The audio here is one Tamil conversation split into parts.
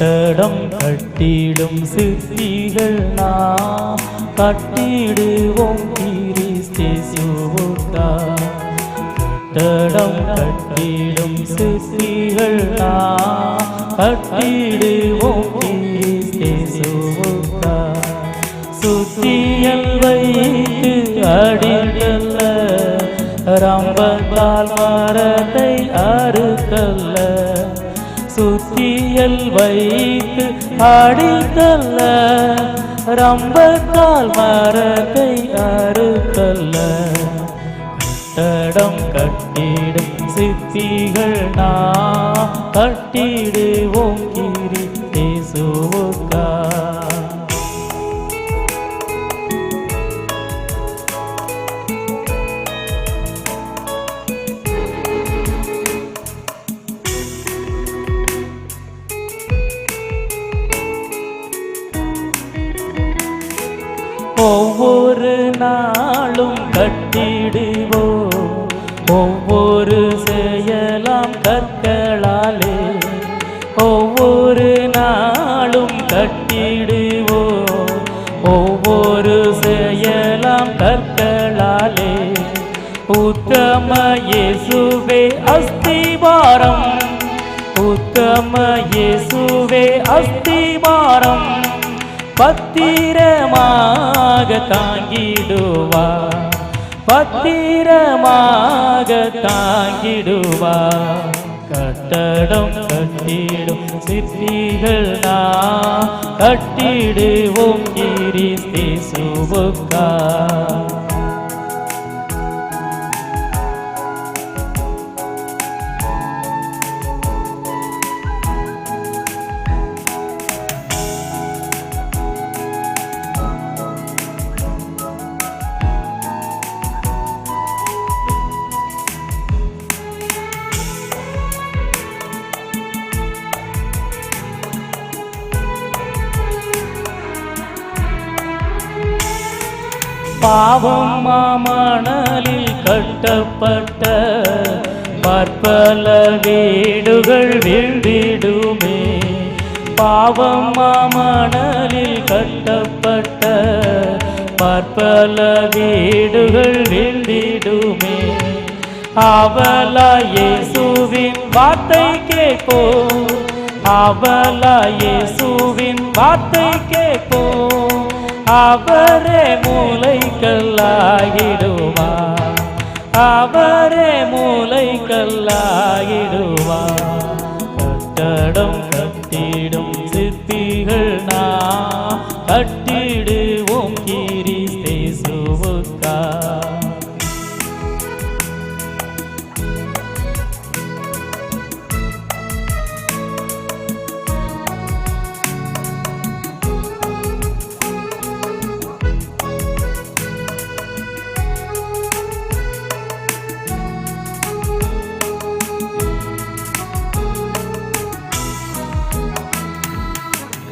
கட்டடம் கட்டிடும் சிற்பிகள் நாம் கட்டிடுவோம் கிறிஸ்தேசுவுக்காய். கட்டடம் கட்டிடும் சிற்பிகள் நாம் கட்டிடுவோம் கிறிஸ்தேசுவுக்காய். சுத்தியல் வைத்து அடிக்கல்ல, ரம்பத்தால் மரத்தை அறுக்கல்ல. சுத்தியல் வைத்து அடிக்கல்ல, ரம்பத்தால் மரத்தை அறுக்கல்ல. கட்டடம் கட்டிடும் சிற்பிகள் நாம் கட்டிடுவோம் கிறிஸ்தேசுவுக்காய். ஒவ்வொரு நாளும் கட்டிடுவோம், ஒவ்வொரு செயலாம் கற்களாலே. ஒவ்வொரு நாளும் கட்டிடுவோம், ஒவ்வொரு செயலாம் கற்களாலே. உத்தம இயேசுவே அஸ்திவாரம், உத்தம இயேசுவே அஸ்திவாரம். பத்திரமாக தாங்கிடுவார், பத்திரமாக தாங்கிடுவார். கட்டடம் கட்டிடும் சிற்பிகள் நாம் கட்டிடுவோம் கிறிஸ்தேசுவுக்காய். பாவம் மாமணலில் கட்டப்பட்ட பற்பல வீடுகள் வீழ்ந்திடுமே. பாவம் மாமணலில் கட்டப்பட்ட பற்பல வீடுகள் வீழ்ந்திடுமே. அவலா இயேசுவின் வார்த்தை கேட்போம், அவலா இயேசுவின் வார்த்தை கேட்போம். அவரே மூலைக்கல்லாகிடுவார், அவரே மூலைக்கல்லாகிடுவார். கட்டடம் கட்டிடும் சிற்பிகள் நாம் கட்டிடுவோம் கிறிஸ்தேசுவுக்காய்.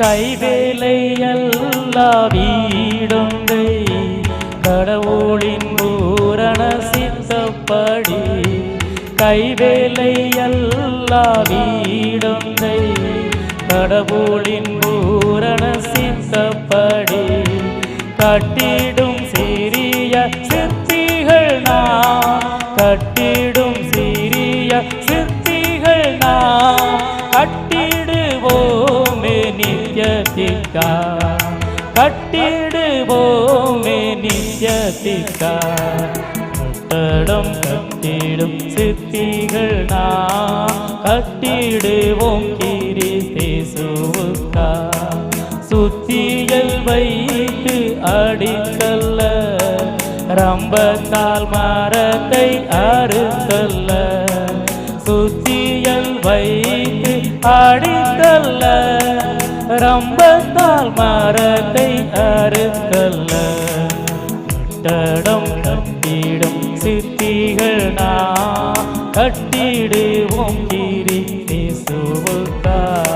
கைவேலை அல்லா வீடொன்றை கடவுளின் பூரண சித்தப்படி. கைவேலை அல்லா வீடொன்றை கடவுளின் பூரண சித்தப்படி. கட்டிடும் சிறிய சிற்பிகள் நாம், கட்டிடும் சிறிய சிற்பிகள் நாம் கட்டிடுவோமே நித்தியத்திற்காய், கட்டிடுவோமே நித்தியத்திற்காய். கட்டடம் கட்டிடும் சிற்பிகள் நாம் கட்டிடுவோம் கிறிஸ்தேசுவுக்காய். சுத்தியல் வைத்து அடிக்கல்ல, ரம்பத்தால் மரத்தை அறுக்கல்ல. சுத்தியல் வைத்து அடிக்கல்ல, ரம்பத்தால் மரத்தை அறுக்கல்ல. கட்டடம் கட்டிடும் சிற்பிகள் நாம் கட்டிடுவோம் கிறிஸ்தேசுவுக்காய்.